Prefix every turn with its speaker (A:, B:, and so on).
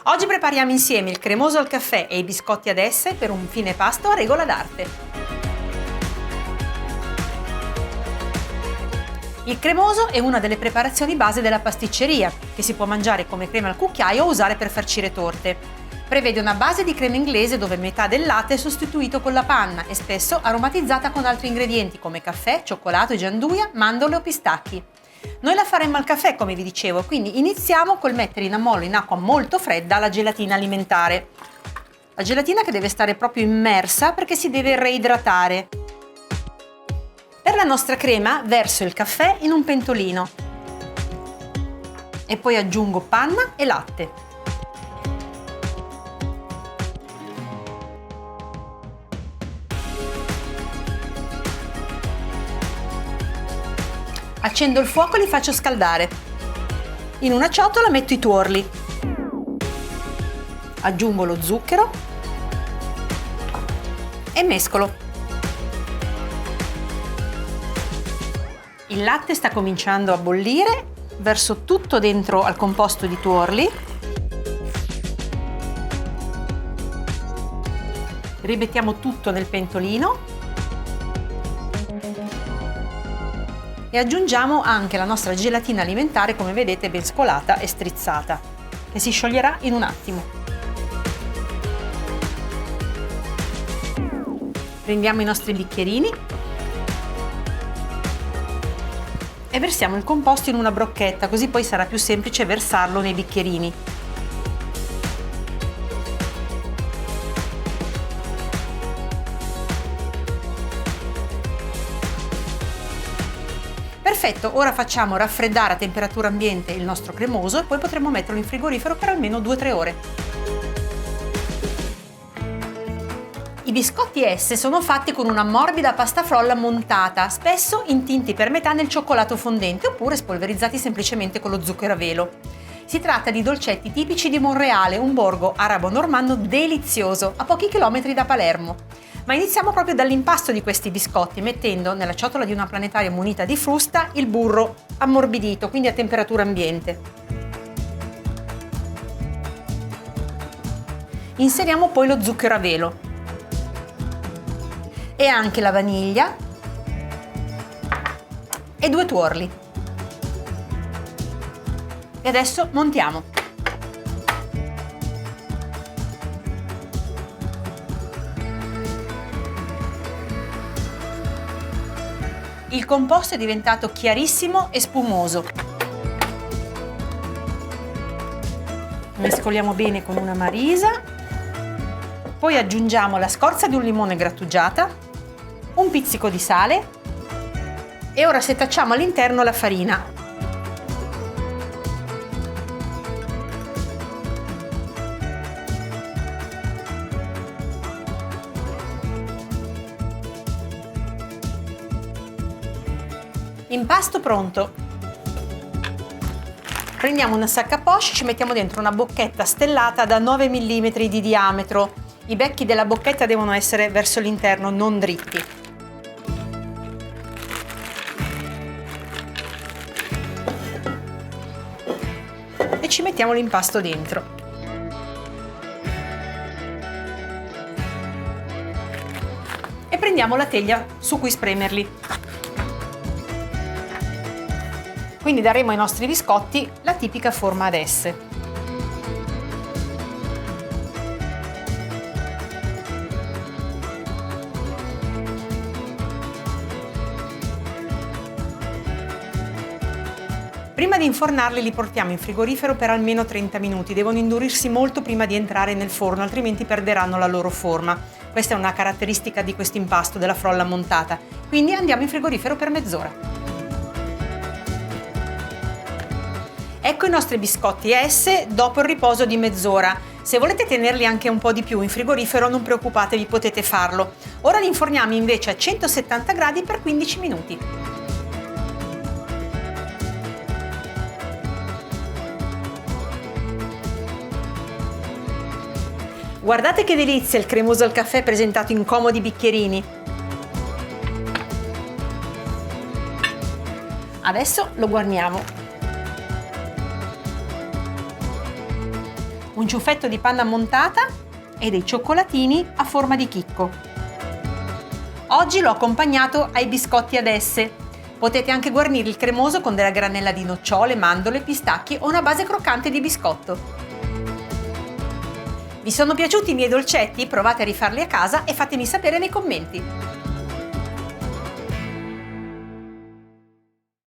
A: Oggi prepariamo insieme il cremoso al caffè e i biscotti ad esse per un fine pasto a regola d'arte. Il cremoso è una delle preparazioni base della pasticceria, che si può mangiare come crema al cucchiaio o usare per farcire torte. Prevede una base di crema inglese dove metà del latte è sostituito con la panna e spesso aromatizzata con altri ingredienti come caffè, cioccolato e gianduia, mandorle o pistacchi. Noi la faremmo al caffè, come vi dicevo, quindi iniziamo col mettere in ammollo in acqua molto fredda la gelatina alimentare. La gelatina che deve stare proprio immersa perché si deve reidratare. Per la nostra crema verso il caffè in un pentolino e poi aggiungo panna e latte. Accendo il fuoco e li faccio scaldare. In una ciotola metto i tuorli. Aggiungo lo zucchero e mescolo. Il latte sta cominciando a bollire, verso tutto dentro al composto di tuorli. Rimettiamo tutto nel pentolino. E aggiungiamo anche la nostra gelatina alimentare, come vedete ben scolata e strizzata, che si scioglierà in un attimo. Prendiamo i nostri bicchierini e versiamo il composto in una brocchetta, così poi sarà più semplice versarlo nei bicchierini. Perfetto, ora facciamo raffreddare a temperatura ambiente il nostro cremoso e poi potremo metterlo in frigorifero per almeno 2-3 ore. I biscotti esse sono fatti con una morbida pasta frolla montata, spesso intinti per metà nel cioccolato fondente oppure spolverizzati semplicemente con lo zucchero a velo. Si tratta di dolcetti tipici di Monreale, un borgo arabo-normanno delizioso, a pochi chilometri da Palermo. Ma iniziamo proprio dall'impasto di questi biscotti, mettendo nella ciotola di una planetaria munita di frusta il burro ammorbidito, quindi a temperatura ambiente. Inseriamo poi lo zucchero a velo e anche la vaniglia e 2 tuorli. E adesso montiamo. Il composto è diventato chiarissimo e spumoso. Mescoliamo bene con una marisa. Poi aggiungiamo la scorza di un limone grattugiata, un pizzico di sale e ora setacciamo all'interno la farina. Impasto pronto. Prendiamo una sacca poche, ci mettiamo dentro una bocchetta stellata da 9 mm di diametro. I becchi della bocchetta devono essere verso l'interno, non dritti. E ci mettiamo l'impasto dentro. E prendiamo la teglia su cui spremerli. Quindi daremo ai nostri biscotti la tipica forma ad S. Prima di infornarli li portiamo in frigorifero per almeno 30 minuti, devono indurirsi molto prima di entrare nel forno, altrimenti perderanno la loro forma. Questa è una caratteristica di questo impasto della frolla montata, quindi andiamo in frigorifero per mezz'ora. Ecco i nostri biscotti S dopo il riposo di mezz'ora. Se volete tenerli anche un po' di più in frigorifero non preoccupatevi, potete farlo. Ora li inforniamo invece a 170 gradi per 15 minuti. Guardate che delizia il cremoso al caffè presentato in comodi bicchierini. Adesso lo guarniamo. un ciuffetto di panna montata e dei cioccolatini a forma di chicco. Oggi l'ho accompagnato ai biscotti ad esse. Potete anche guarnire il cremoso con della granella di nocciole, mandorle, pistacchi o una base croccante di biscotto. Vi sono piaciuti i miei dolcetti? Provate a rifarli a casa e fatemi sapere nei commenti.